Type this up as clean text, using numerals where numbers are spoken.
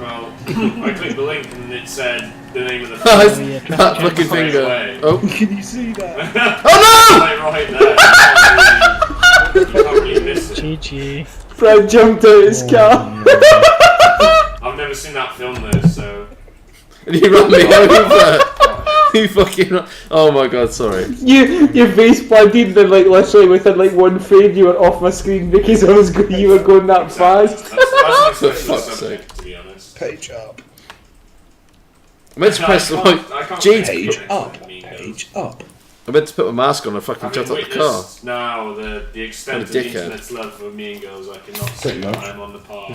Well, I clicked the link and it said the name of the Oh, film. yeah, That fucking finger. Oh. Can you see that? Oh Like right there. You can't really miss it. GG. Fred jumped out his car. I've never seen that film though, so. no! And he ran me over! You fucking... Oh my god, sorry. Your face planted and then like literally within like one frame you were off my screen because you were going that fast. That's my For special fuck's subject, to be honest. Page up. I meant to press the like... Jade... Page up. Page up. I meant to put my mask on and fucking jumped out the car. witnessed now the extent What a of the dickhead. internet's love for Mean Girls, I cannot Pretty say that much. I'm on the par.